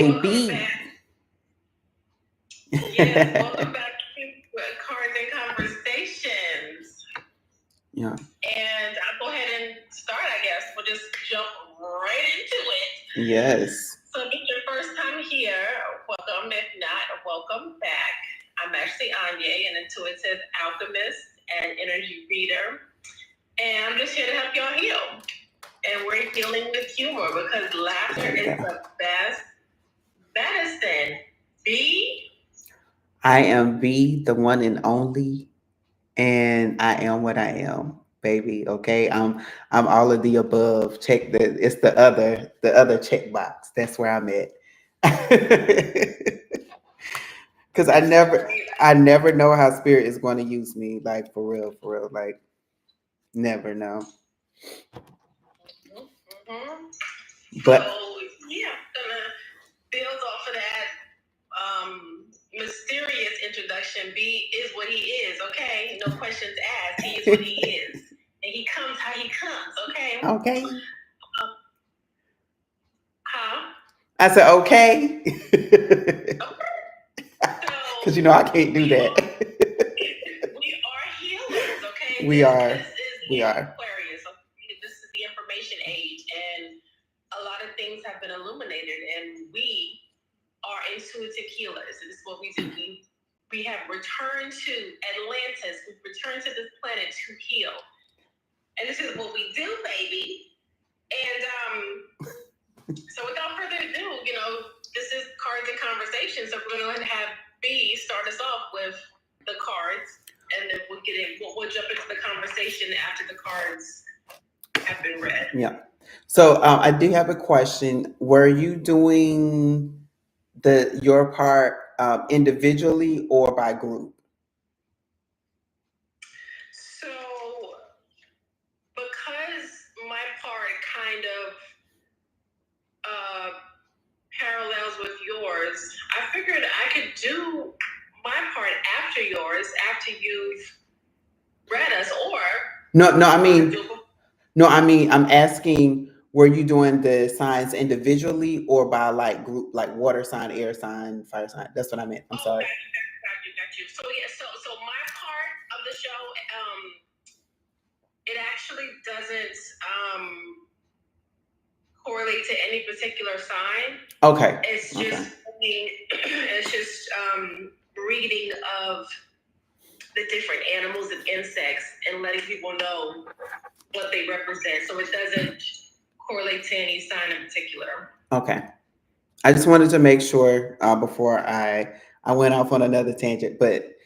Welcome Baby. back. Yes, welcome back to Cards and Conversations. Yeah. And I'll go ahead and start, I guess. We'll just jump right into it. Yes. So, if it's your first time here, welcome. If not, welcome back. I'm actually Anya, an intuitive alchemist and energy reader. And I'm just here to help y'all heal. And we're healing with humor because laughter is the best medicine. B. I am B, the one and only, and I am what I am, baby. Okay. I'm all of the above. Check the it's the other check box. That's where I'm at. Cause I never know how spirit is going to use me. Like for real. Like never know. But But yeah, gonna build off of that mysterious introduction. B is what he is, okay? No questions asked. He is what he is. And he comes how he comes, okay? okay. Huh? I said okay. Because So I can't do that. we are healers, okay? We are. This is We are. Aquarius. Okay? This is the information age, and a lot of things have been illuminated, and we are intuitive healers. This is what we do. We have returned to Atlantis. We've returned to this planet to heal. And this is what we do, baby. And so without further ado, this is Cards and Conversations. So we're going to have B start us off with the cards, and then we'll jump into the conversation after the cards have been read. Yeah. So I do have a question. Were you doing your part individually or by group? So because my part kind of parallels with yours, I figured I could do my part after yours, after you've read us, or I mean, I'm asking, were you doing the signs individually or by like group, like water sign, air sign, fire sign? That's what I meant. I'm sorry. Got you. So yeah, so my part of the show, it actually doesn't correlate to any particular sign. Okay. It's just reading of the different animals and insects and letting people know what they represent. So it doesn't correlate to any sign in particular. Okay. I just wanted to make sure before I went off on another tangent. But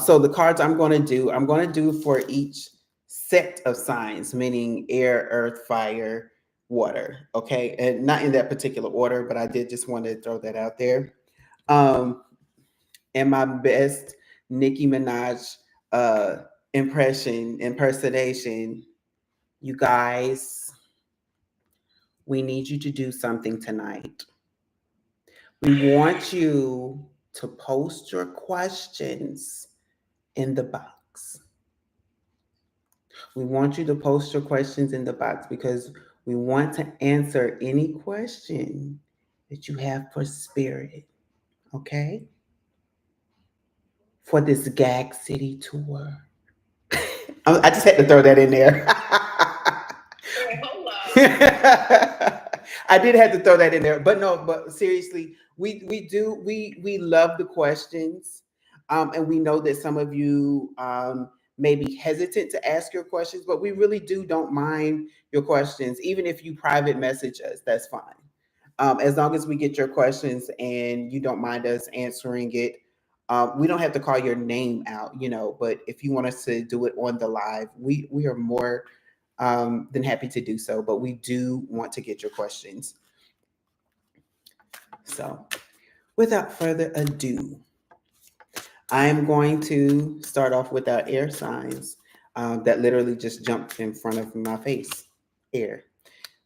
so the cards I'm going to do for each set of signs, meaning air, earth, fire, water. Okay, and not in that particular order, but I did just want to throw that out there. And my best Nicki Minaj impersonation, you guys, we need you to do something tonight. We want you to post your questions in the box. We want you to post your questions in the box because we want to answer any question that you have for spirit. Okay? For this Gag City tour. I just had to throw that in there. I did have to throw that in there, but no, but seriously, we love the questions, and we know that some of you may be hesitant to ask your questions, but we really don't mind your questions, even if you private message us, that's fine. As long as we get your questions and you don't mind us answering it. We don't have to call your name out, but if you want us to do it on the live, we are more than happy to do so. But we do want to get your questions. So, without further ado, I am going to start off with our air signs that literally just jumped in front of my face. Air.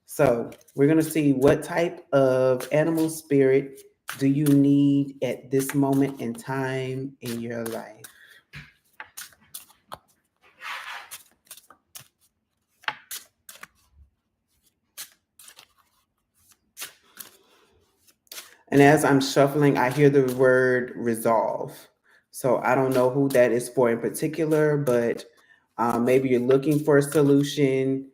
So, we're going to see what type of animal spirit do you need at this moment in time in your life. And as I'm shuffling, I hear the word resolve. So I don't know who that is for in particular, but maybe you're looking for a solution.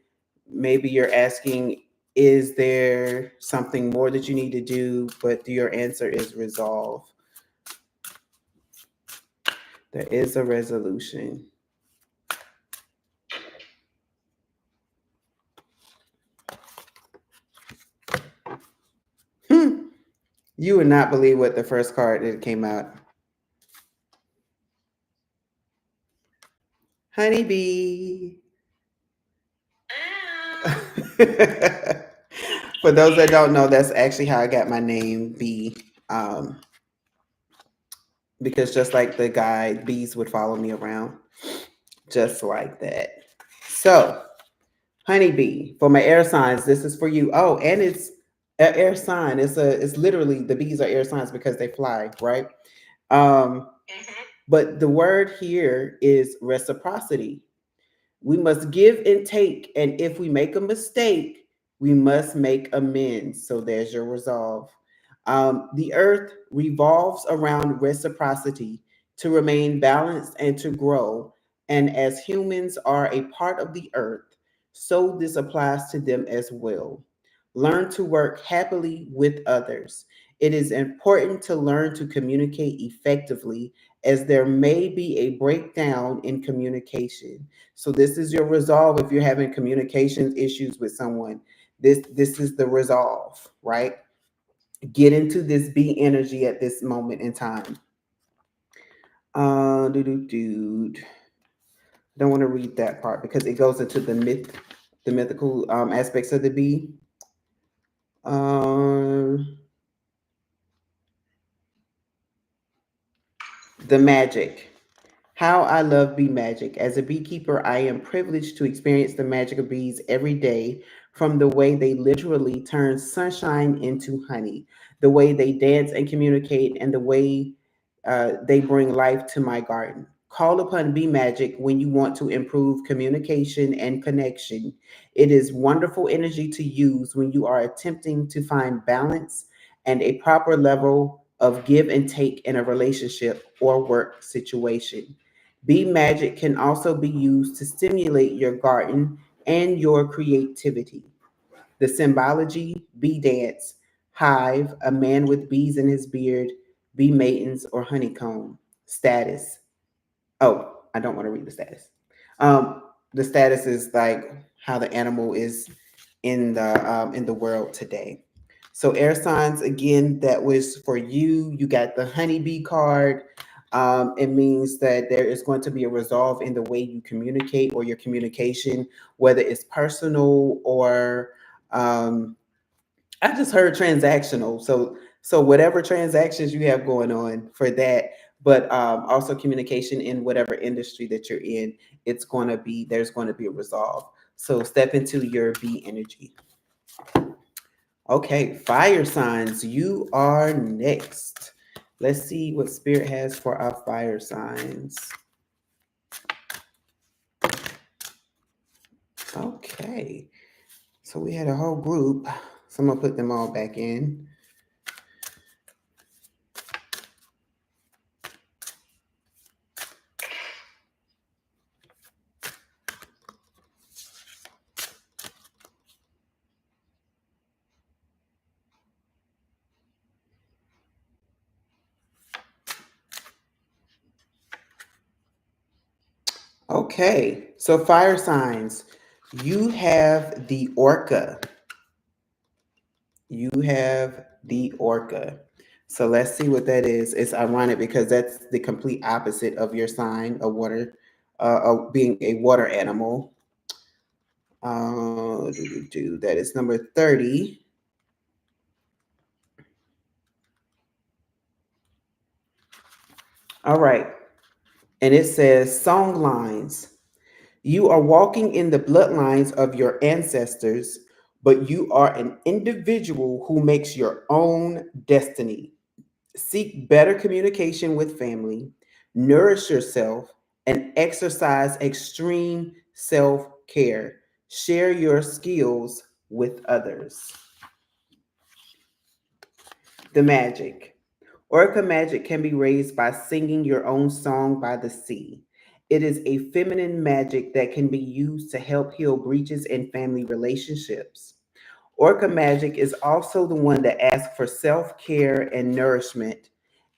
Maybe you're asking, is there something more that you need to do? But your answer is resolve. There is a resolution. You would not believe what the first card that came out. Honeybee. For those that don't know, that's actually how I got my name, Bee. Um, because just like the guy, bees would follow me around, just like that. So, honeybee, for my air signs, this is for you. Oh, and it's an air sign. It's literally the bees are air signs because they fly, right? But the word here is reciprocity. We must give and take, and if we make a mistake, we must make amends. So there's your resolve. The earth revolves around reciprocity to remain balanced and to grow. And as humans are a part of the earth, so this applies to them as well. Learn to work happily with others. It is important to learn to communicate effectively as there may be a breakdown in communication. So this is your resolve if you're having communications issues with someone. This is the resolve, right? Get into this B energy at this moment in time. Don't want to read that part because it goes into the mythical aspects of the bee. The magic. How I love bee magic. As a beekeeper, I am privileged to experience the magic of bees every day, from the way they literally turn sunshine into honey, the way they dance and communicate, and the way they bring life to my garden. Call upon Bee Magic when you want to improve communication and connection. It is wonderful energy to use when you are attempting to find balance and a proper level of give and take in a relationship or work situation. Bee Magic can also be used to stimulate your garden and your creativity. The symbology, bee dance, hive, a man with bees in his beard, bee maidens, or honeycomb. Status. Oh, I don't want to read the status. The status is like how the animal is in the world today. So air signs again, that was for you. You got the honeybee card. It means that there is going to be a resolve in the way you communicate or your communication, whether it's personal or I just heard transactional. So whatever transactions you have going on for that, but also communication in whatever industry that you're in, there's going to be a resolve. So step into your B energy. Okay, fire signs, you are next. Let's see what spirit has for our fire signs. Okay, so we had a whole group. So I'm gonna put them all back in. Okay, so fire signs, you have the orca. You have the orca. So let's see what that is. It's ironic because that's the complete opposite of your sign, a water, of being a water animal. That is number 30. All right. And it says song lines. You are walking in the bloodlines of your ancestors, but you are an individual who makes your own destiny. Seek better communication with family, nourish yourself, and exercise extreme self care. Share your skills with others. The magic. Orca magic can be raised by singing your own song by the sea. It is a feminine magic that can be used to help heal breaches in family relationships. Orca magic is also the one that asks for self care and nourishment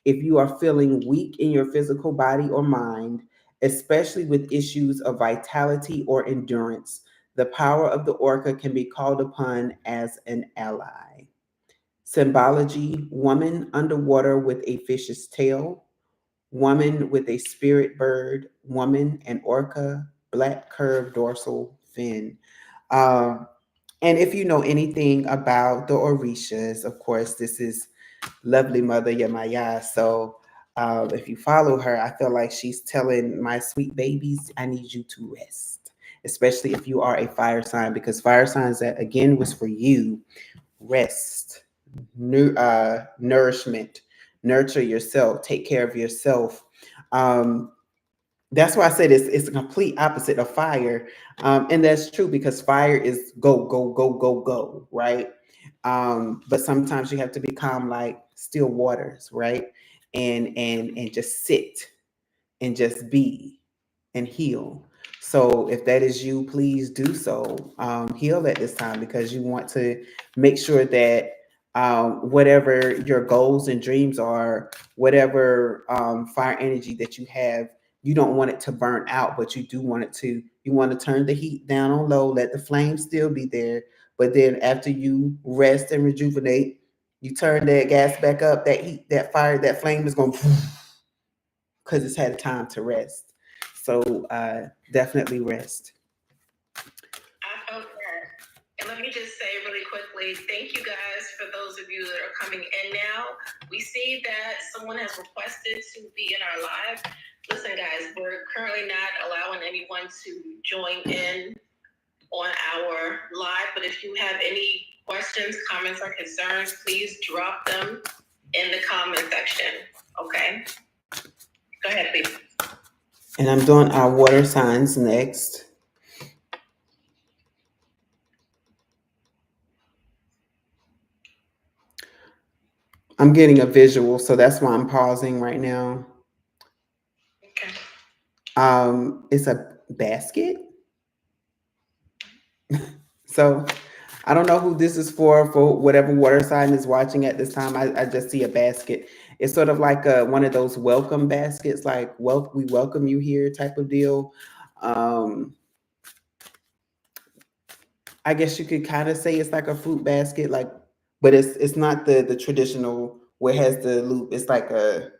if you are feeling weak in your physical body or mind, especially with issues of vitality or endurance. The power of the orca can be called upon as an ally. Symbology: woman underwater with a fish's tail, woman with a spirit bird, woman and orca, black curved dorsal fin. Um, and if you know anything about the Orishas, of course, this is lovely mother Yamaya. So if you follow her, I feel like she's telling my sweet babies, I need you to rest, especially if you are a fire sign, because fire signs that again was for you. Rest, nourishment, nurture yourself, take care of yourself. Um, that's why I said it's a complete opposite of fire. And that's true because fire is go, go, go, go, go, right? But sometimes you have to become like still waters, right? And just sit and just be and heal. So if that is you, please do so. Heal at this time because you want to make sure that whatever your goals and dreams are, whatever fire energy that you have, you don't want it to burn out, but you do want it to, you want to turn the heat down on low, let the flame still be there. But then after you rest and rejuvenate, you turn that gas back up, that heat, that fire, that flame is going to because it's had time to rest. So definitely rest. I felt that. And let me just say really quickly, thank you guys for those of you that are coming in now. We see that someone has requested to be in our live. Listen, guys, we're currently not allowing anyone to join in on our live, but if you have any questions, comments, or concerns, please drop them in the comment section. Okay? Go ahead, please. And I'm doing our water signs next. I'm getting a visual, so that's why I'm pausing right now. Okay. It's a basket. So I don't know who this is for whatever water sign is watching at this time. I just see a basket. It's sort of like one of those welcome baskets, like we welcome you here type of deal. Um, I guess you could kind of say it's like a fruit basket, like, but it's not the traditional where it has the loop. It's like a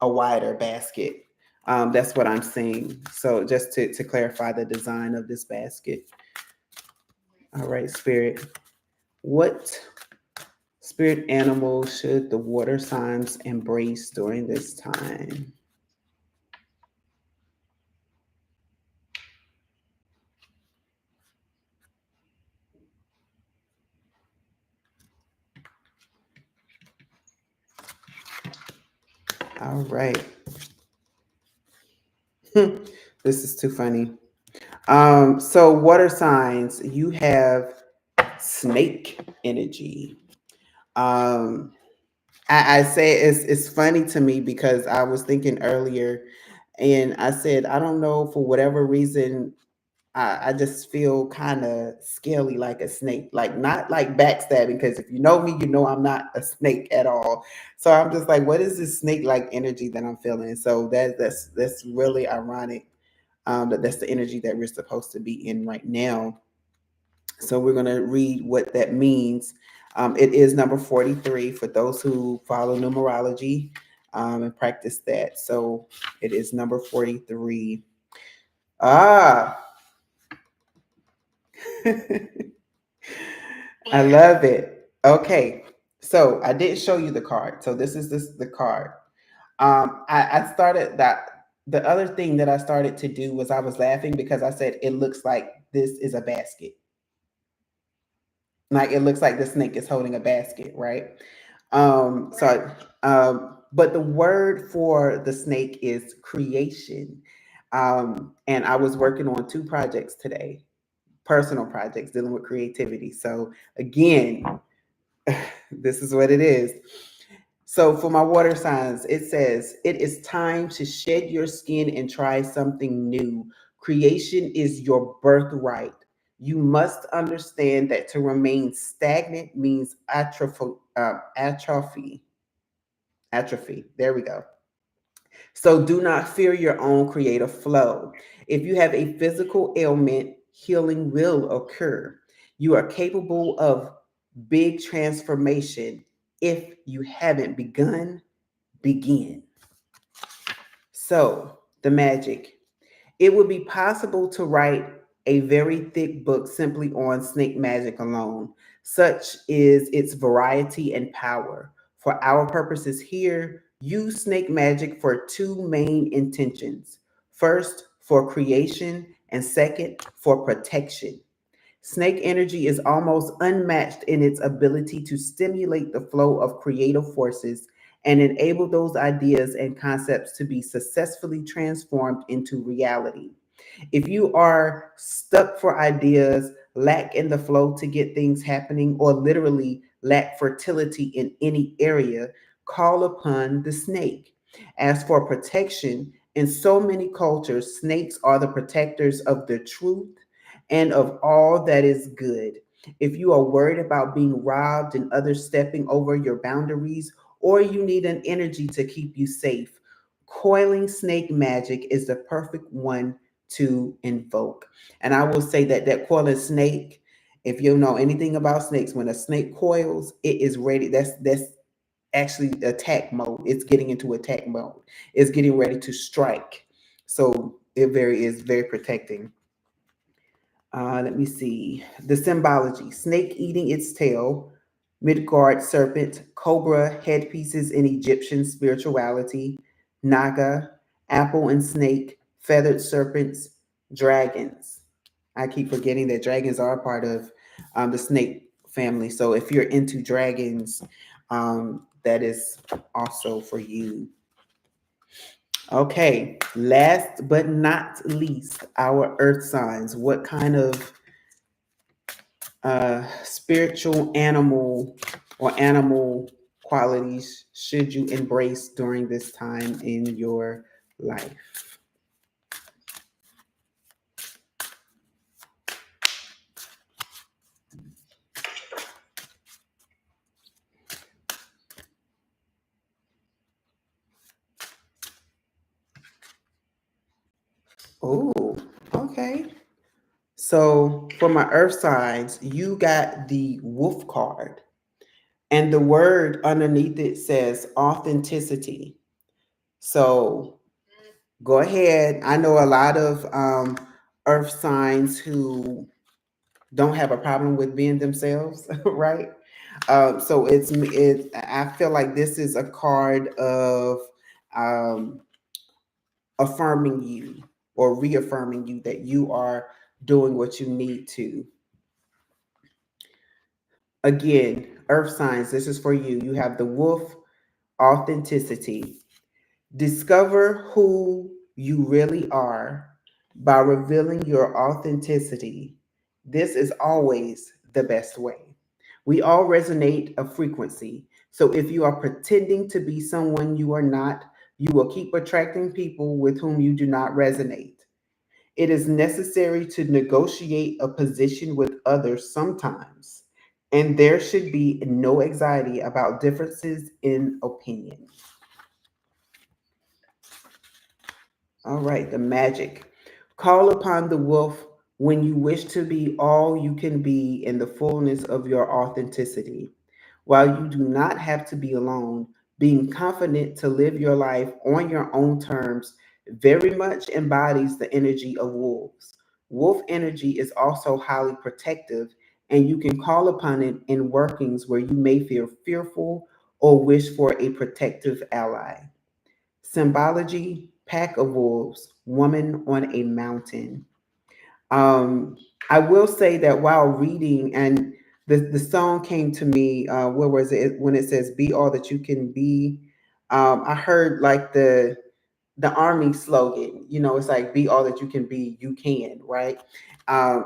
wider basket. That's what I'm seeing. So just to clarify the design of this basket. All right, spirit. What spirit animal should the water signs embrace during this time? All right. This is too funny. So water signs, you have snake energy. Um, I say it's funny to me because I was thinking earlier, and I said I don't know for whatever reason I just feel kind of scaly like a snake, like not like backstabbing. Because if you know me, you know I'm not a snake at all. So I'm just like, what is this snake like energy that I'm feeling? So that's really ironic. That's the energy that we're supposed to be in right now. So we're going to read what that means. It is number 43 for those who follow numerology and practice that. So it is number 43. Ah, I love it. Okay. So I didn't show you the card. So this is the card. I started that. The other thing that I started to do was I was laughing because I said it looks like this is a basket. Like it looks like the snake is holding a basket, right? But the word for the snake is creation. And I was working on two projects today, personal projects dealing with creativity. So again, this is what it is. So for my water signs, it says, it is time to shed your skin and try something new. Creation is your birthright. You must understand that to remain stagnant means atrophy. There we go. So do not fear your own creative flow. If you have a physical ailment, healing will occur. You are capable of big transformation. If you haven't begun, begin. So, the magic. It would be possible to write a very thick book simply on snake magic alone. Such is its variety and power. For our purposes here, use snake magic for two main intentions. First, for creation, and second, for protection. Snake energy is almost unmatched in its ability to stimulate the flow of creative forces and enable those ideas and concepts to be successfully transformed into reality. If you are stuck for ideas, lack in the flow to get things happening, or literally lack fertility in any area, call upon the snake. As for protection, in so many cultures, snakes are the protectors of the truth and of all that is good. If you are worried about being robbed and others stepping over your boundaries, or you need an energy to keep you safe, coiling snake magic is the perfect one to invoke. And I will say that coiling snake, if you know anything about snakes, when a snake coils, it is ready. That's actually attack mode. It's getting into attack mode. It's getting ready to strike. So it is very protecting. Let me see. The symbology: snake eating its tail, Midgard serpent, cobra headpieces in Egyptian spirituality, naga, apple and snake, feathered serpents, dragons. I keep forgetting that dragons are a part of the snake family. So if you're into dragons, that is also for you. Okay, last but not least, our earth signs. What kind of spiritual animal qualities should you embrace during this time in your life? Oh, okay. So for my earth signs, you got the wolf card, and the word underneath it says authenticity. So go ahead. I know a lot of earth signs who don't have a problem with being themselves, right? So I feel like this is a card of um, affirming you or reaffirming you that you are doing what you need to. Again, earth signs, this is for you. You have the wolf, authenticity. Discover who you really are by revealing your authenticity. This is always the best way. We all resonate a frequency. So if you are pretending to be someone you are not, you will keep attracting people with whom you do not resonate. It is necessary to negotiate a position with others sometimes, and there should be no anxiety about differences in opinion. All right, the magic. Call upon the wolf when you wish to be all you can be in the fullness of your authenticity. While you do not have to be alone, being confident to live your life on your own terms very much embodies the energy of wolves. Wolf energy is also highly protective, and you can call upon it in workings where you may feel fearful or wish for a protective ally. Symbology: pack of wolves, woman on a mountain. Um, I will say that while reading, and the song came to me, where was it when it says "Be all that you can be"? I heard like the army slogan. You know, it's like "Be all that you can be, you can," right?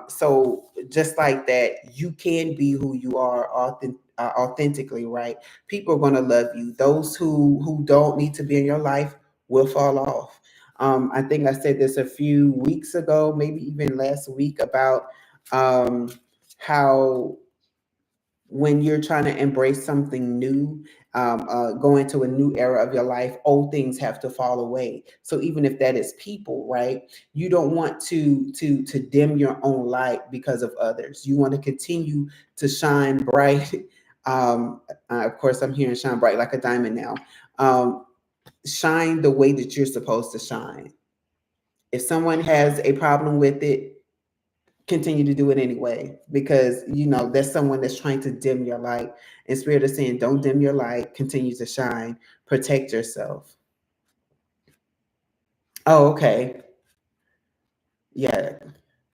So just like that, you can be who you are, authentically, right? People are going to love you. Those who don't need to be in your life will fall off. I think I said this a few weeks ago, maybe even last week, about how when you're trying to embrace something new, go into a new era of your life, old things have to fall away. So even if that is people, right? You don't want to dim your own light because of others. You want to continue to shine bright. Of course, I'm hearing shine bright like a diamond now. Shine the way that you're supposed to shine. If someone has a problem with it, continue to do it anyway, because that's someone that's trying to dim your light. And Spirit is saying, don't dim your light, continue to shine, protect yourself. Oh, okay. Yeah.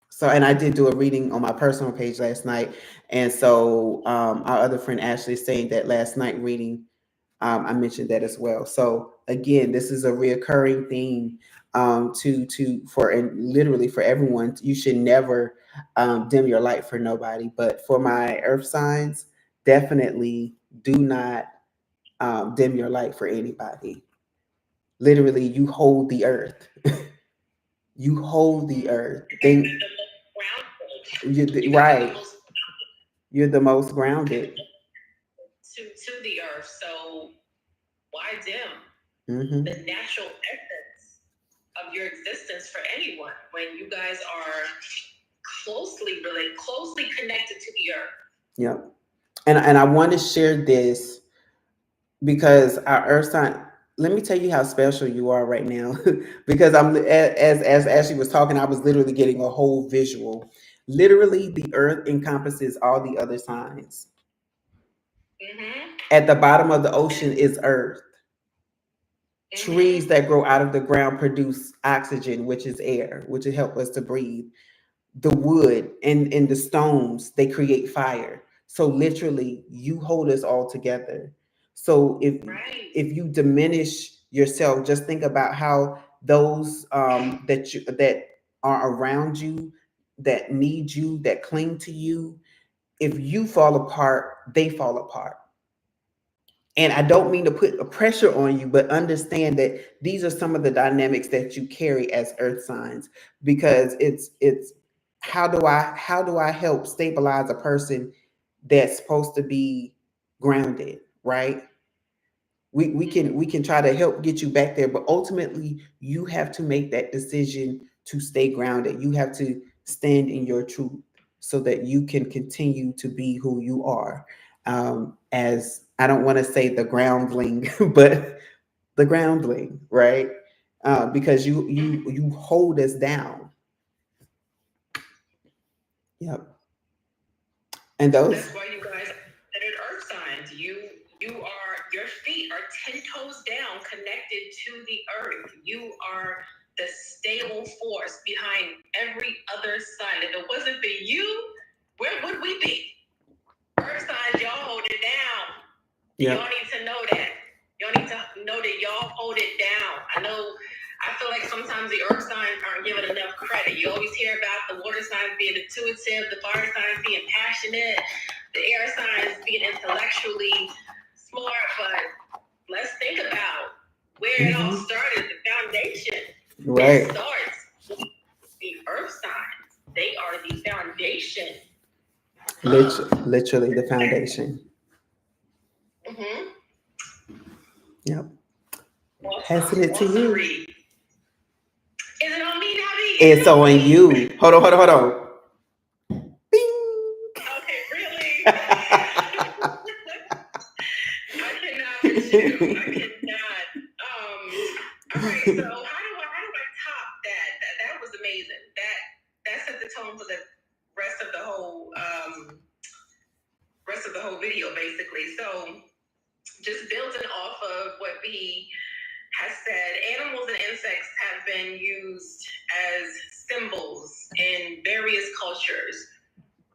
So, and I did do a reading on my personal page last night, and so our other friend Ashley is saying that last night reading, I mentioned that as well. So again, this is a reoccurring theme, and literally for everyone. You should never dim your light for nobody. But for my earth signs, definitely do not dim your light for anybody. Literally, you hold the earth. You hold the earth. Right. You're the most grounded. To the earth. So why dim Mm-hmm. the natural essence of your existence for anyone when you guys are closely related, closely connected to the earth? Yep. And I want to share this because our earth sign. Let me tell you how special you are right now, because as Ashley was talking, I was literally getting a whole visual. Literally, the earth encompasses all the other signs. Mm-hmm. At the bottom of the ocean is earth. Mm-hmm. Trees that grow out of the ground produce oxygen, which is air, which will help us to breathe. The wood and the stones, they create fire. So literally, you hold us all together. So if you diminish yourself, just think about how those that are around you, that need you, that cling to you, if you fall apart, they fall apart. And I don't mean to put a pressure on you, but understand that these are some of the dynamics that you carry as earth signs, because it's how do I help stabilize a person that's supposed to be grounded, right? We can try to help get you back there, but ultimately you have to make that decision to stay grounded. You have to stand in your truth so that you can continue to be who you are. As I don't want to say the groundling, but the groundling, right? Because you hold us down. Yep. And That's those. why you guys are considered earth signs. Your feet are 10 toes down, connected to the earth. You are the stable force behind every other sign. If it wasn't for you, where would we be? Earth signs, y'all hold it down. Yep. Y'all need to know that. Y'all need to know that y'all hold it down. I feel like sometimes the earth signs aren't given enough credit. You always hear about the water signs being intuitive, the fire signs being passionate, the air signs being intellectually smart. But let's think about where it all started, the foundation. Right. It starts with the earth signs. They are the foundation. Literally the foundation. Mm-hmm. Yep. Awesome. Passing it to you. Read. Is it on me, Navi? It's on you. Hold on. Bing. Okay, really? I cannot with you. I cannot. All right. So how do I top that? That was amazing. That set the tone for the rest of the whole video, basically. So just building off of what B has said, animals and insects have been used as symbols in various cultures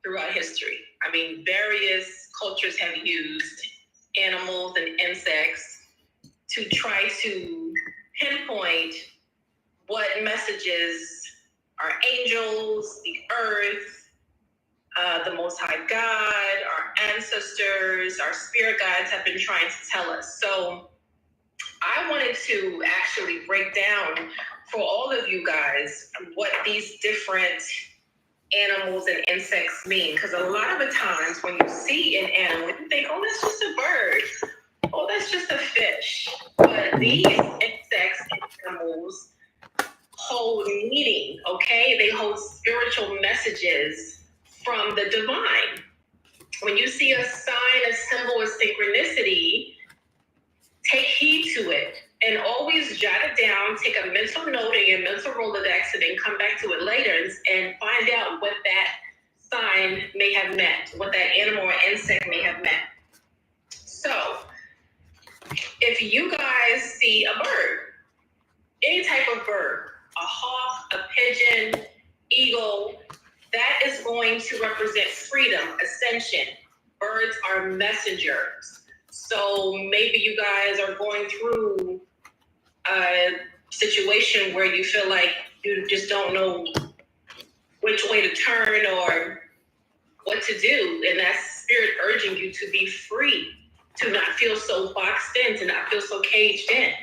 throughout history. I mean, various cultures have used animals and insects to try to pinpoint what messages our angels, the earth, the Most High God, our ancestors, our spirit guides have been trying to tell us. So I wanted to actually break down for all of you guys what these different animals and insects mean. Because a lot of the times when you see an animal, you think, oh, that's just a bird. Oh, that's just a fish. But these insects and animals hold meaning, okay? They hold spiritual messages from the divine. When you see a sign, a symbol, or synchronicity, take heed to it and always jot it down, take a mental note in your mental Rolodex, and then come back to it later and find out what that sign may have meant, what that animal or insect may have meant. So, if you guys see a bird, any type of bird, a hawk, a pigeon, eagle, that is going to represent freedom, ascension. Birds are messengers. So maybe you guys are going through a situation where you feel like you just don't know which way to turn or what to do. And that's spirit urging you to be free, to not feel so boxed in, to not feel so caged in,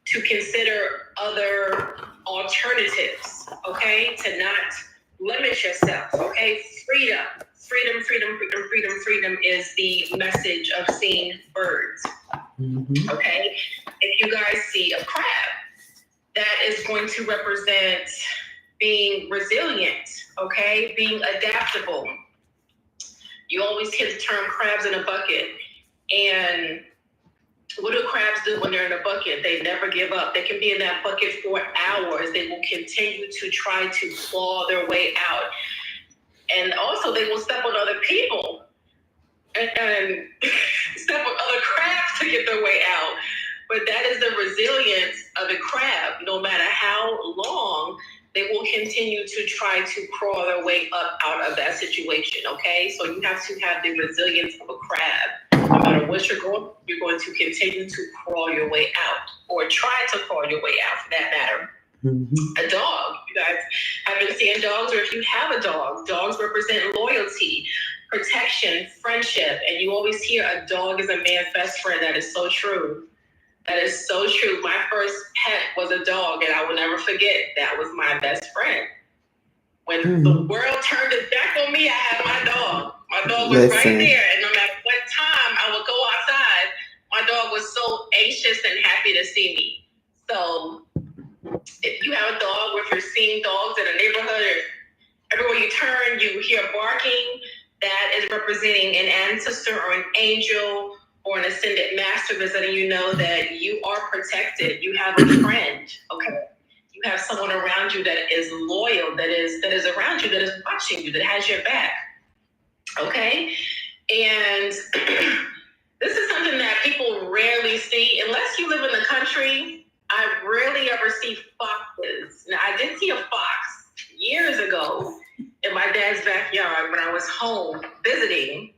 to consider other alternatives, okay? To not limit yourself, okay? Freedom. Freedom, freedom, freedom, freedom, freedom is the message of seeing birds, okay? If you guys see a crab, that is going to represent being resilient, okay? Being adaptable. You always hear the term crabs in a bucket. And what do crabs do when they're in a bucket? They never give up. They can be in that bucket for hours. They will continue to try to claw their way out. And also, they will step on other people and step on other crabs to get their way out. But that is the resilience of a crab. No matter how long, they will continue to try to crawl their way up out of that situation, okay? So you have to have the resilience of a crab. No matter what you're going to continue to crawl your way out, or try to crawl your way out for that matter. A dog, you guys have been seeing dogs, or if you have a dog, dogs represent loyalty, protection, friendship, and you always hear a dog is a man's best friend. That is so true. That is so true. My first pet was a dog, and I will never forget. That was my best friend. When the world turned its back on me, I had my dog. My dog was right there, and no matter what time I would go outside, my dog was so anxious and happy to see me. So if you have a dog, or if you're seeing dogs in a neighborhood, everywhere you turn, you hear barking, that is representing an ancestor or an angel or an ascended master that's letting you know that you are protected. You have a friend, okay? You have someone around you that is loyal, that is around you, that is watching you, that has your back, okay? And this is something that people rarely see. Unless you live in the country, I rarely ever see foxes. Now, I did see a fox years ago in my dad's backyard when I was home visiting.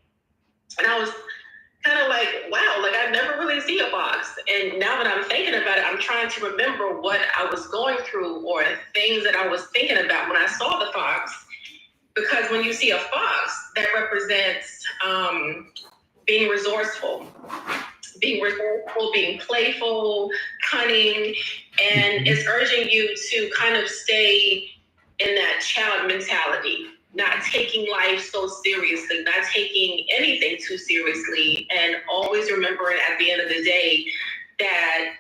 And I was kind of like, wow, like I never really see a fox. And now that I'm thinking about it, I'm trying to remember what I was going through or things that I was thinking about when I saw the fox. Because when you see a fox, that represents being resourceful. Being resourceful, being playful, cunning, and it's urging you to kind of stay in that child mentality, not taking life so seriously, not taking anything too seriously, and always remembering at the end of the day that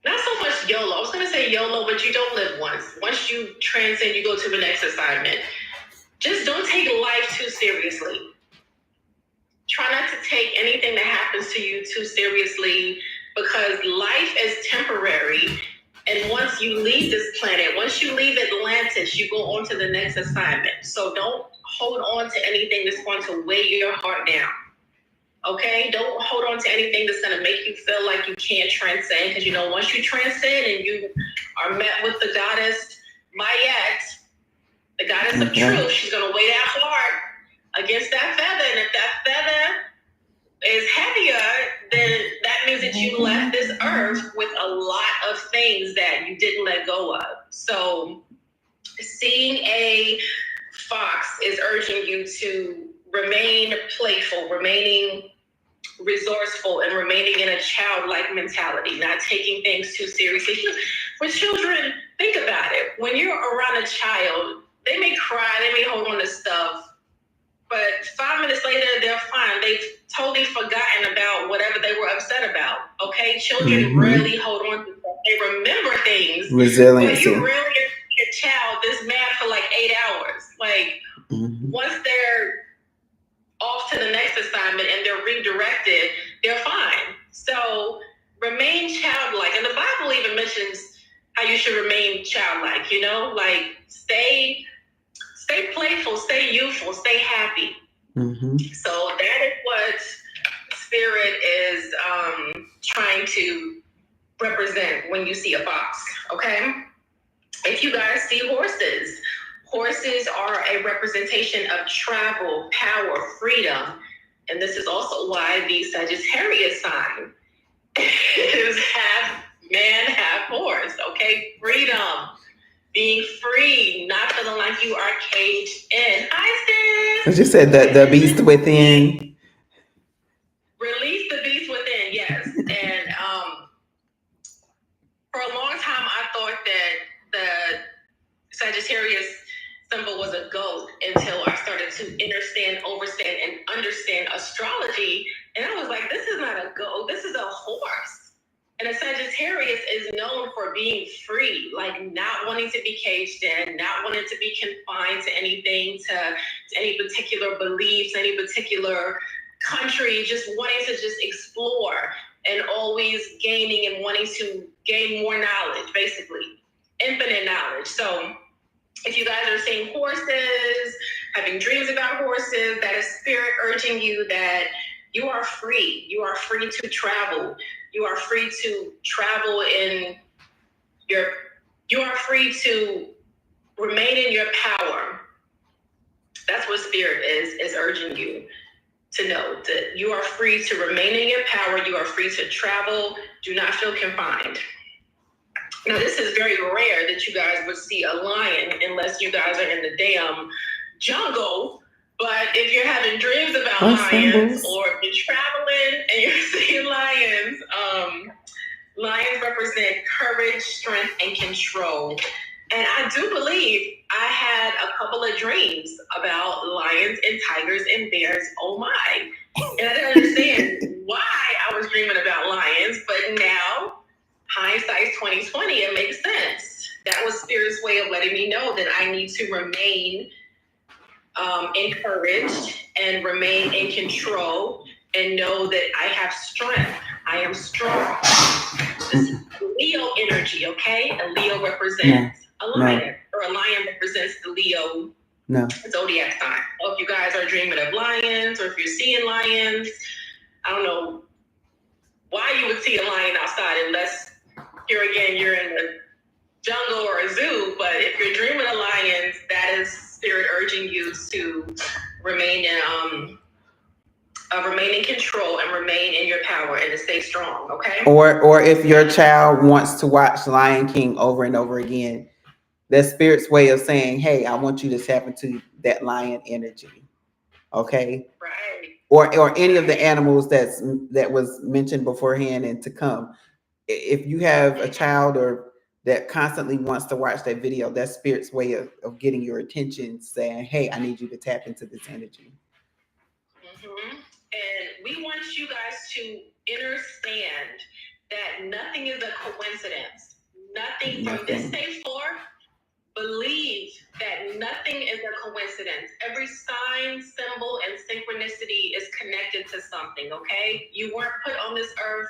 not so much YOLO. I was going to say YOLO, but you don't live once. Once you transcend, you go to the next assignment. Just don't take life too seriously. Try not to take anything that happens to you too seriously, because life is temporary. And once you leave this planet, once you leave Atlantis, you go on to the next assignment. So don't hold on to anything that's going to weigh your heart down. Okay? Don't hold on to anything that's going to make you feel like you can't transcend. Because, you know, once you transcend and you are met with the goddess Mayat, the goddess of truth, she's going to weigh that heart against that feather. And if that feather is heavier, then that means that you left this earth with a lot of things that you didn't let go of. So seeing a fox is urging you to remain playful, remaining resourceful, and remaining in a childlike mentality, not taking things too seriously. For children, think about it. When you're around a child, they may cry, they may hold on to stuff, but 5 minutes later, they're fine. They've totally forgotten about whatever they were upset about. Okay? Children rarely hold on to stuff. They remember things. Resiliency. But you rarely see a child this mad for like 8 hours. Like, once they're off to the next assignment and they're redirected, they're fine. So remain childlike. And the Bible even mentions how you should remain childlike, you know, like stay playful, stay youthful, stay happy. So that is what Spirit is trying to represent when you see a fox, okay? If you guys see horses, horses are a representation of travel, power, freedom. And this is also why the Sagittarius sign is half man, half horse, okay? Freedom. Being free, not feeling like you are caged in. Hi, sis. As you said, the beast within. Release the beast within, yes. And for a long time, I thought that the Sagittarius symbol was a goat until I started to overstand, and understand astrology. And I was like, this is not a goat, this is a horse. And a Sagittarius is known for being free, like not wanting to be caged in, not wanting to be confined to anything, to any particular beliefs, any particular country, just wanting to just explore and always gaining and wanting to gain more knowledge, basically, infinite knowledge. So if you guys are seeing horses, having dreams about horses, that is Spirit urging you that you are free. You are free to travel. You are free to travel you are free to remain in your power. That's what Spirit is urging you to know, that you are free to remain in your power. You are free to travel. Do not feel confined. Now, this is very rare that you guys would see a lion unless you guys are in the damn jungle. But if you're having dreams about lions, or if you're traveling and you're seeing lions, lions represent courage, strength, and control. And I do believe I had a couple of dreams about lions and tigers and bears. Oh my. And I didn't understand why I was dreaming about lions, but now, hindsight's 2020, it makes sense. That was Spirit's way of letting me know that I need to remain encouraged and remain in control and know that I have strength. I am strong. This is Leo energy, okay? A Leo represents a lion, or a lion represents the Leo zodiac sign. So if you guys are dreaming of lions, or if you're seeing lions, I don't know why you would see a lion outside, unless you're in the jungle or a zoo. But if you're dreaming of lions, that is Spirit urging you to remain in control and remain in your power and to stay strong, okay? Or if your child wants to watch Lion King over and over again, that's Spirit's way of saying, hey, I want you to tap into that lion energy. Okay? Right. Or any of the animals that was mentioned beforehand and to come. If you have a child or that constantly wants to watch that video, that's Spirit's way of getting your attention, saying, hey, I need you to tap into this energy. And we want you guys to understand that nothing is a coincidence. Nothing from this day forth. Believe that nothing is a coincidence. Every sign, symbol, and synchronicity is connected to something, okay? You weren't put on this earth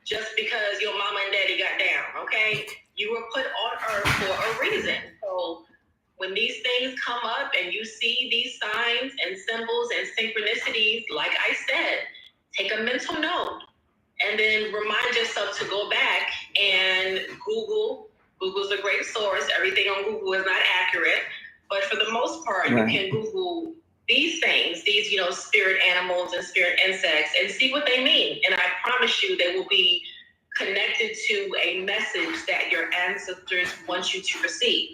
just because your mama and daddy got down, okay? You were put on earth for a reason. So when these things come up and you see these signs and symbols and synchronicities, like I said, take a mental note and then remind yourself to go back and Google. Google's a great source. Everything on Google is not accurate, but for the most part, you can Google these things, these, spirit animals and spirit insects, and see what they mean. And I promise you, they will be connected to a message that your ancestors want you to receive.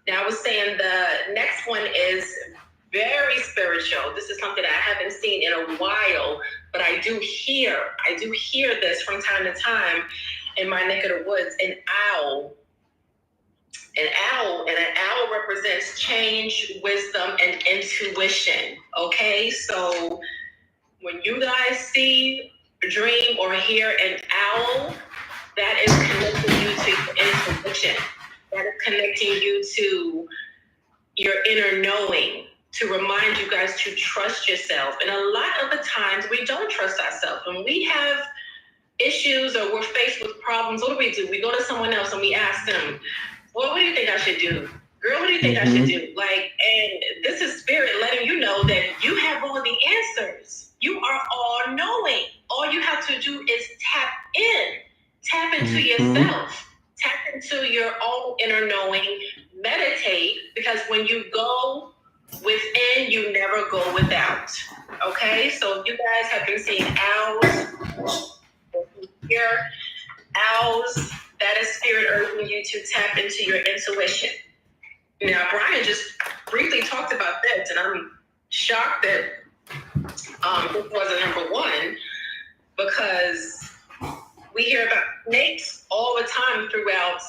Now I was saying the next one is very spiritual. This is something I haven't seen in a while, but I do hear this from time to time in my neck of the woods. An owl represents change, wisdom, and intuition. Okay, so when you guys see, dream, or hear an owl, that is connecting you to your intuition. That is connecting you to your inner knowing, to remind you guys to trust yourself. And a lot of the times we don't trust ourselves. When we have issues or we're faced with problems, what do? We go to someone else and we ask them, well, what do you think I should do? Girl, what do you think I should do? Like, and this is spirit letting you know that you have all the answers. You are all knowing. All you have to do is tap into yourself, tap into your own inner knowing, meditate, because when you go within, you never go without. Okay, so if you guys have been seeing owls, hear owls, that is spirit urging you to tap into your intuition. Now, Brian just briefly talked about this, and I'm shocked that this wasn't number one, because we hear about snakes all the time throughout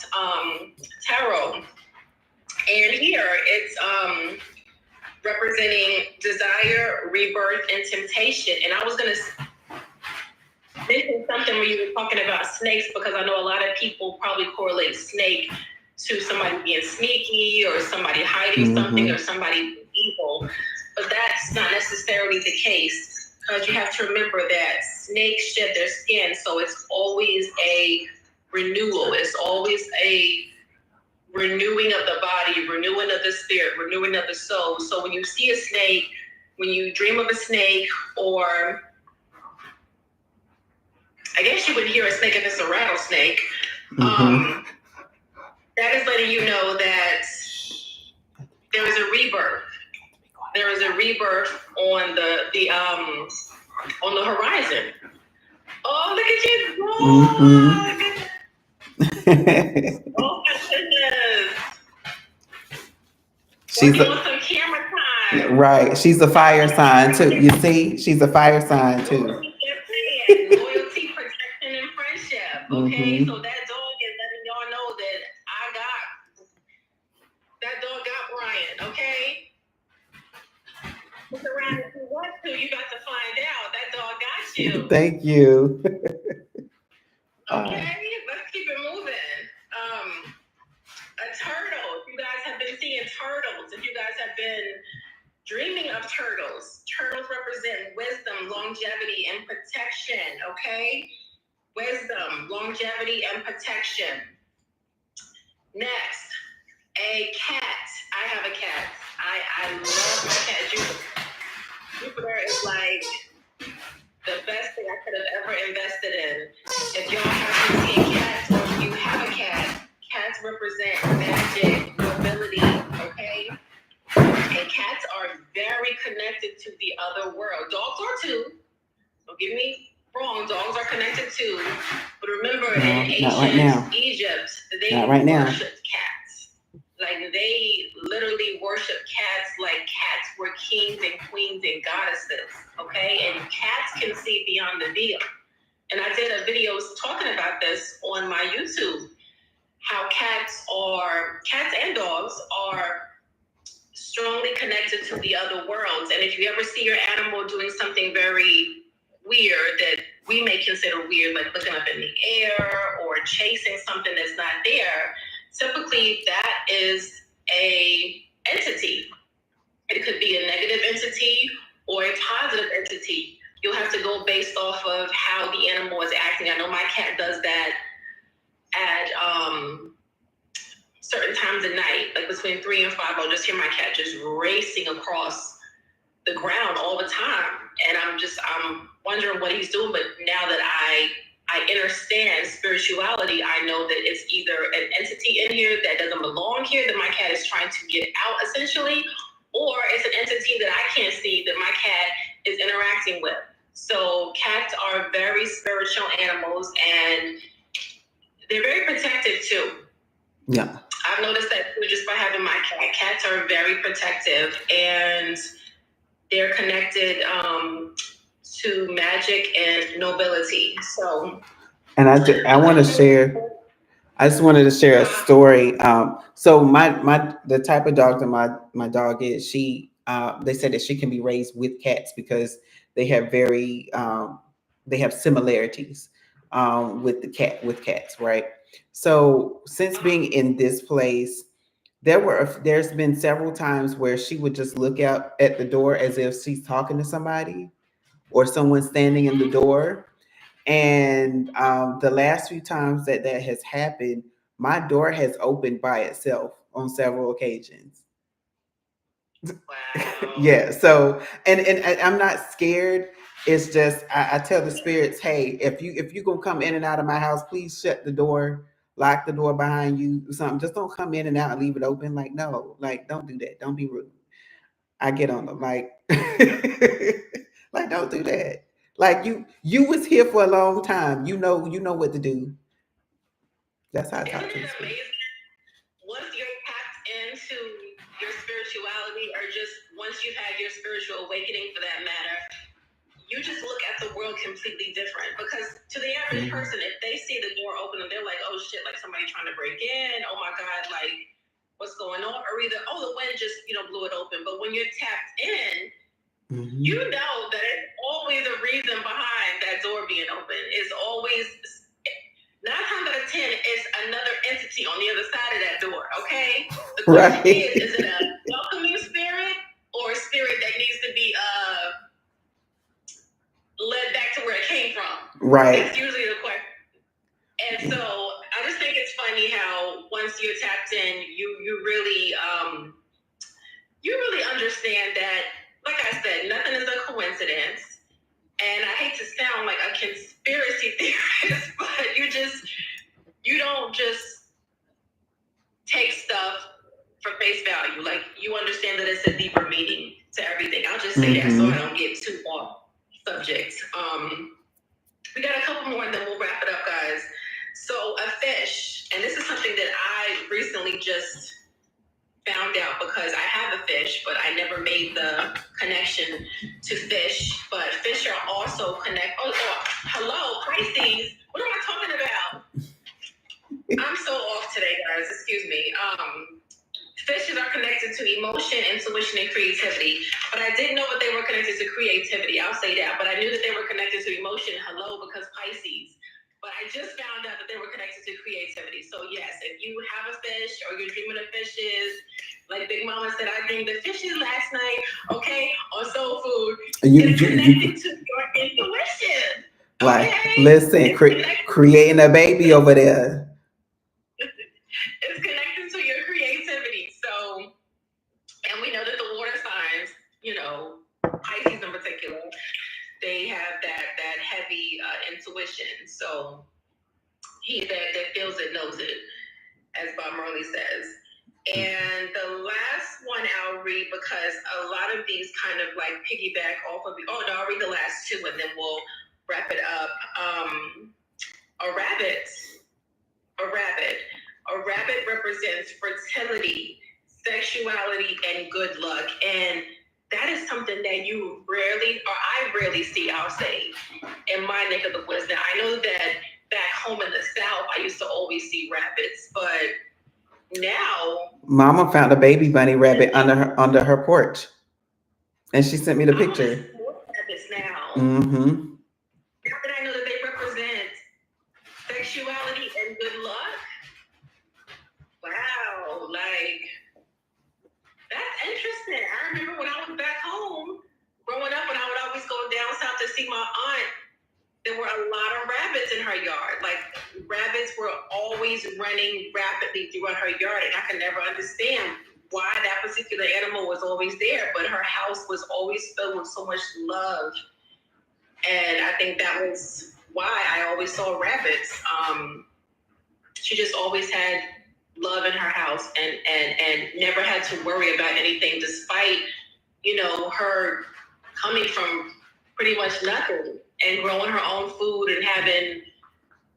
tarot. And here it's representing desire, rebirth, and temptation. And I was going to mention something where you were talking about snakes, because I know a lot of people probably correlate snake to somebody being sneaky or somebody hiding something or somebody evil. But that's not necessarily the case, because you have to remember that snakes shed their skin. So it's always a renewal. It's always a renewing of the body, renewing of the spirit, renewing of the soul. So when you see a snake, when you dream of a snake, or I guess you would hear a snake if it's a rattlesnake, that is letting you know that there is a rebirth. There is a rebirth on the horizon. Oh, look at you! Oh my goodness! She's on some camera time. Right. She's a fire sign too. You see, she's a fire sign too. Loyalty, protection, and friendship. Okay, so that dog is letting y'all know that that dog got Brian. Okay. Look around if you want to. You got to find out. That dog got you. Thank you. Okay, let's keep it moving. A turtle. If you guys have been seeing turtles, if you guys have been dreaming of turtles, turtles represent wisdom, longevity, and protection. Okay, wisdom, longevity, and protection. Next, a cat. I have a cat. I love my cat, Jupiter. Jupiter is like the best thing I could have ever invested in. If y'all have been seeing cats, or if you have a cat, cats represent magic, nobility, okay? And cats are very connected to the other world. Dogs are too. Don't get me wrong, dogs are connected too. But remember, in ancient Egypt, they worshipped cats. Like, they literally worship cats like cats were kings and queens and goddesses, okay? And cats can see beyond the veil. And I did a video talking about this on my YouTube, how cats and dogs are strongly connected to the other worlds. And if you ever see your animal doing something very weird that we may consider weird, like looking up in the air or chasing something that's not there, typically that is a entity. It could be a negative entity or a positive entity. You'll have to go based off of how the animal is acting. I know my cat does that at certain times of night, like between 3 and 5. I'll just hear my cat just racing across the ground all the time. And I'm wondering what he's doing. But now that I understand spirituality, I know that it's either an entity in here that doesn't belong here, that my cat is trying to get out essentially, or it's an entity that I can't see that my cat is interacting with. So cats are very spiritual animals, and they're very protective too. Yeah. I've noticed that too, just by having my cat. Cats are very protective, and they're connected to magic and nobility. So, And I want to share. I just wanted to share a story. So the type of dog that my dog is, they said that she can be raised with cats because they have they have similarities with cats, right? So since being in this place, there's been several times where she would just look out at the door as if she's talking to somebody or someone standing in the door. And the last few times that has happened, my door has opened by itself on several occasions. wow. Yeah. So, and I'm not scared. It's just I tell the spirits, hey, if you gonna come in and out of my house, please shut the door, lock the door behind you, or something. Just don't come in and out and leave it open. Like no, like don't do that. Don't be rude. I get on them like, like don't do that. Like you was here for a long time. You know what to do. That's how I talk Isn't to it the spirit. amazing? Once you're tapped into your spirituality, or just once you've had your spiritual awakening for that matter, you just look at the world completely different. Because to the average person, if they see the door open and they're like, oh shit, like somebody trying to break in, oh my God, like what's going on? Or either, oh, the wind just, blew it open. But when you're tapped in, you know that it's always a reason behind that door being open. It's always 9 times out of 10, it's another entity on the other side of that door. Okay, the question is it a welcoming spirit or a spirit that needs to be led back to where it came from? Right. That's usually the question. And so I just think it's funny how once you're tapped in, you really understand that, like I said, nothing is a coincidence. And I hate to sound like a conspiracy theorist, but you don't just take stuff for face value. Like, you understand that it's a deeper meaning to everything. I'll just say that so I don't get too off subject. We got a couple more and then we'll wrap it up, guys. So a fish, and this is something that I recently just found out because I have a fish, but I never made the connection to fish. But fish are also Oh, hello, Pisces. What am I talking about? I'm so off today, guys. Excuse me. Fishes are connected to emotion, intuition, and creativity. But I didn't know that they were connected to creativity. I'll say that. But I knew that they were connected to emotion. Hello, because Pisces. But I just found out that they were connected to creativity. So yes, if you have a fish or you're dreaming of fishes, like Big Mama said, I dreamed of fishes last night, okay, on soul food. It's connected to your intuition. Like, okay? Listen, creating a baby over there. It's connected to your creativity. So, and we know that the water signs, Pisces in particular, they have that heavy intuition. So he that feels it knows it, as Bob Marley says. And the last one I'll read, because a lot of these kind of like piggyback off of I'll read the last two and then we'll wrap it up. A rabbit represents fertility, sexuality, and good luck. And that is something that I rarely see, I'll say, in my neck of the woods. Now, I know that back home in the South, I used to always see rabbits, but now Mama found a baby bunny rabbit under her porch. And she sent me the picture. Rabbits now. Mm-hmm. Now that I know that they represent sexuality and good luck. Wow, like, that's interesting. I remember when I was back home, growing up, when I would always go down south to see my aunt, there were a lot of rabbits in her yard. Like, rabbits were always running rapidly throughout her yard, and I could never understand why that particular animal was always there, but her house was always filled with so much love. And I think that was why I always saw rabbits. She just always had love in her house and never had to worry about anything, despite, her coming from pretty much nothing and growing her own food and having,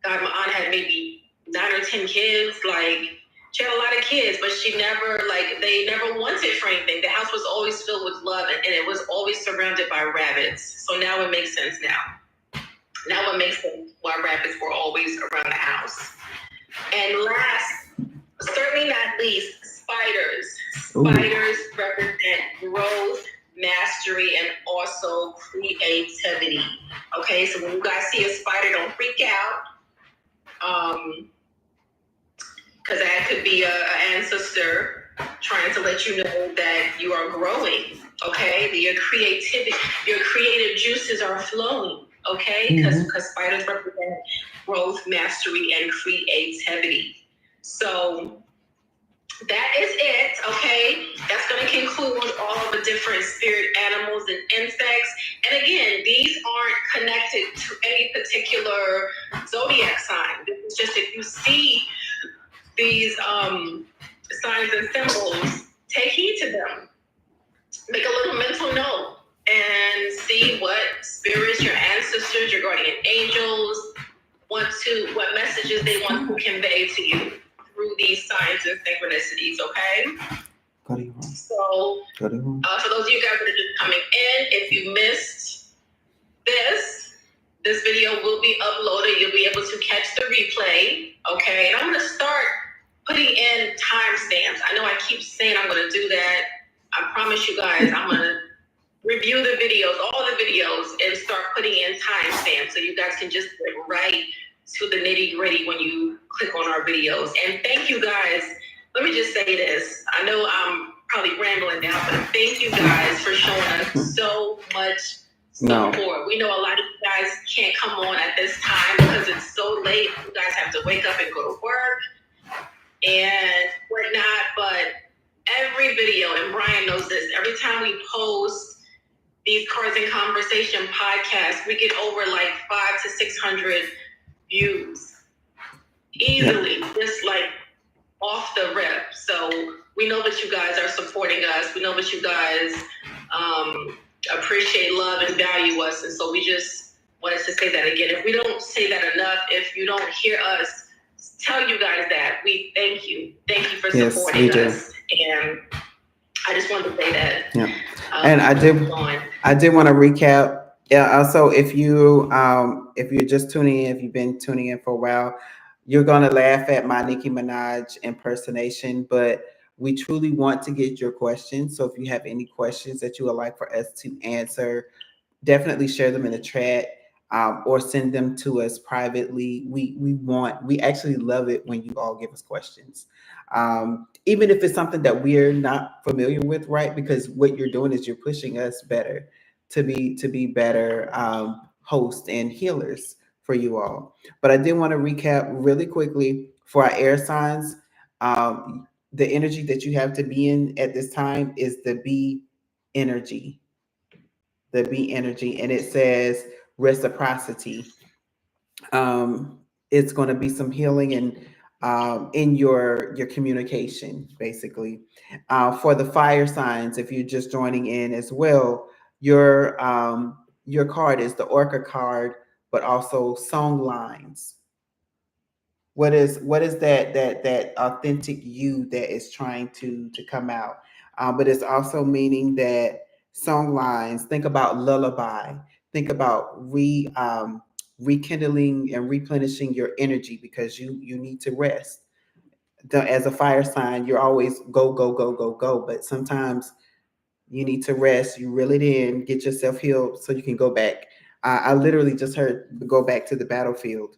God, my aunt had maybe 9 or 10 kids. Like, She had a lot of kids, but she never, like, they never wanted for anything. The house was always filled with love, and it was always surrounded by rabbits. So now it makes sense now. Now it makes sense why rabbits were always around the house. And last, certainly not least, spiders. Spiders represent growth, mastery, and also creativity. Okay, so when you guys see a spider, don't freak out. Because that could be an ancestor trying to let you know that you are growing. Okay, your creativity, your creative juices are flowing. Okay, because spiders represent growth, mastery, and creativity. So that is it. Okay, that's going to conclude all of the different spirit animals and insects. And again, these aren't connected to any particular zodiac sign. This is just if you see these signs and symbols, take heed to them. Make a little mental note and see what spirits, your ancestors, your guardian angels what messages they want to convey to you through these signs and synchronicities, okay? So, for those of you guys that are just coming in, if you missed this video will be uploaded. You'll be able to catch the replay, okay? And I'm going to start putting in timestamps. I know I keep saying I'm going to do that. I promise you guys, I'm going to review the videos, all the videos, and start putting in timestamps so you guys can just get right to the nitty gritty when you click on our videos. And thank you guys. Let me just say this. I know I'm probably rambling now, but thank you guys for showing us so much support. We know a lot of you guys can't come on at this time because it's so late. You guys have to wake up and go to work and whatnot. But every video, and Brian knows this, every time we post these Cards in Conversation podcasts, we get over like 500 to 600 views easily, just like off the rip. So we know that you guys are supporting us. We know that you guys appreciate, love, and value us. And so we just wanted to say that again. If we don't say that enough, if you don't hear us tell you guys that, we thank you. Thank you for supporting us. And I just wanted to say that. Yeah. And I did want to recap. Yeah. Also, if you're just tuning in, if you've been tuning in for a while, you're gonna laugh at my Nicki Minaj impersonation, but we truly want to get your questions. So if you have any questions that you would like for us to answer, definitely share them in the chat or send them to us privately. We actually love it when you all give us questions. Even if it's something that we're not familiar with, right? Because what you're doing is you're pushing us better to be better hosts and healers for you all. But I did want to recap really quickly for our air signs. The energy that you have to be in at this time is the B energy. The B energy, and it says reciprocity. It's going to be some healing and in your communication, basically. For the fire signs, if you're just joining in as well, your card is the Orca card, but also song lines. What is that authentic you that is trying to come out? But it's also meaning that song lines. Think about lullaby. Think about rekindling and replenishing your energy because you need to rest. As a fire sign, you're always go go go go go, but sometimes you need to rest. You reel it in, get yourself healed, so you can go back. I literally just heard go back to the battlefield.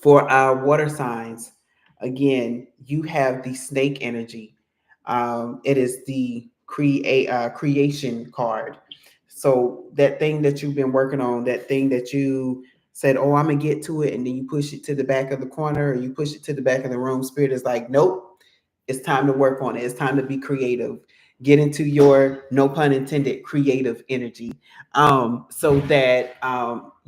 For our water signs, again, you have the snake energy. It is the creation card. So that thing that you've been working on, that thing that you said, oh, I'm gonna get to it, and then you push it to the back of the corner, or you push it to the back of the room. Spirit is like, nope, it's time to work on it. It's time to be creative. Get into your, no pun intended, creative energy, so that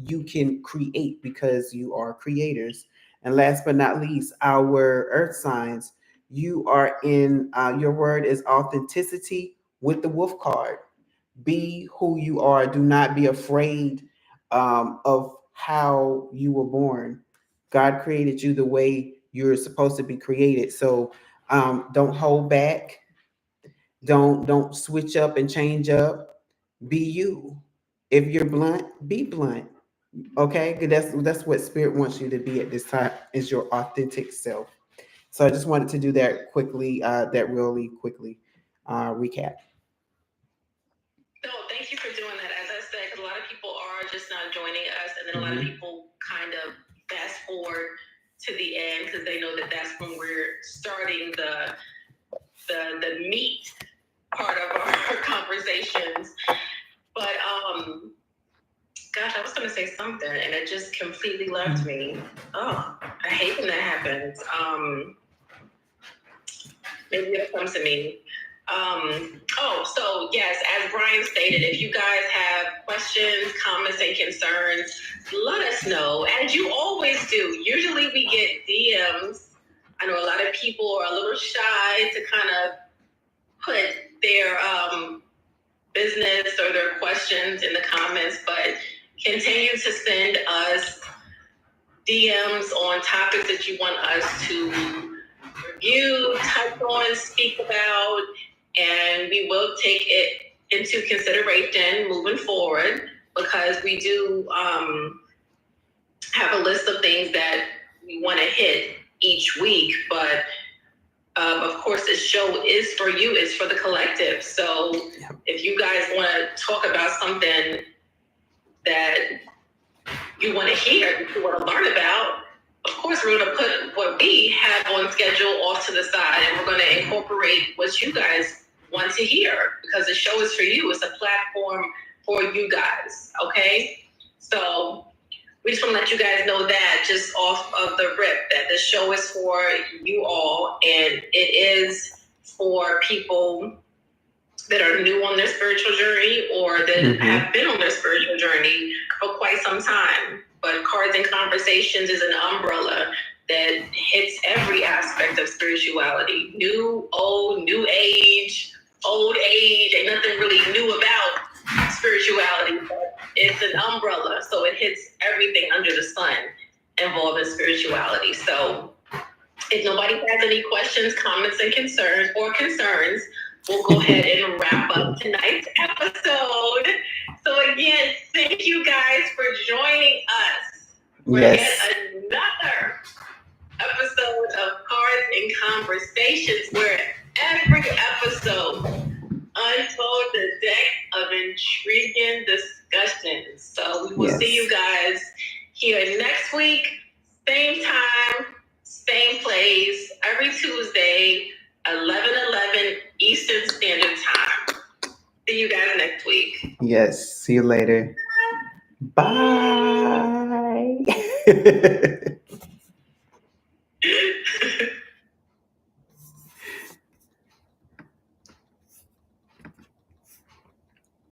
you can create because you are creators. And last but not least, our earth signs. You are in, your word is authenticity with the wolf card. Be who you are. Do not be afraid of how you were born. God created you the way you're supposed to be created. So don't hold back. Don't switch up and change up. Be you. If you're blunt, be blunt. Okay, 'cause that's what spirit wants you to be at this time, is your authentic self. So I just wanted to do that quickly, that really quickly recap. No, thank you for doing that. As I said, because a lot of people are just not joining us, and then a lot of people kind of fast forward to the end because they know that that's when we're starting the meat part of our conversations. But gosh, I was going to say something, and it just completely left me. Oh, I hate when that happens. Maybe it'll come to me. So yes, as Brian stated, if you guys have questions, comments, and concerns, let us know. As you always do. Usually we get DMs. I know a lot of people are a little shy to kind of put their business or their questions in the comments, but continue to send us DMs on topics that you want us to review, touch on, speak about, and we will take it into consideration moving forward, because we do have a list of things that we want to hit each week. But of course, this show is for you, it's for the collective. So if you guys want to talk about something that you want to hear, that you want to learn about, of course, we're going to put what we have on schedule off to the side, and we're going to incorporate what you guys want to hear, because the show is for you. It's a platform for you guys, okay? So we just want to let you guys know that, just off of the rip, that the show is for you all, and it is for people that are new on their spiritual journey, or that have been on their spiritual journey for quite some time. But Cards and Conversations is an umbrella that hits every aspect of spirituality. New, old, new age, old age. Ain't nothing really new about spirituality, but it's an umbrella. So it hits everything under the sun involving spirituality. So if nobody has any questions, comments, and concerns, we'll go ahead and wrap up tonight's episode. So again, thank you guys for joining us for yet another episode of Cards and Conversations, where every episode unfolds a deck of intriguing discussions. So we will see you guys here next week, same time, same place, every Tuesday, 11:11 Eastern Standard Time. See you guys next week. Yes. See you later. Bye.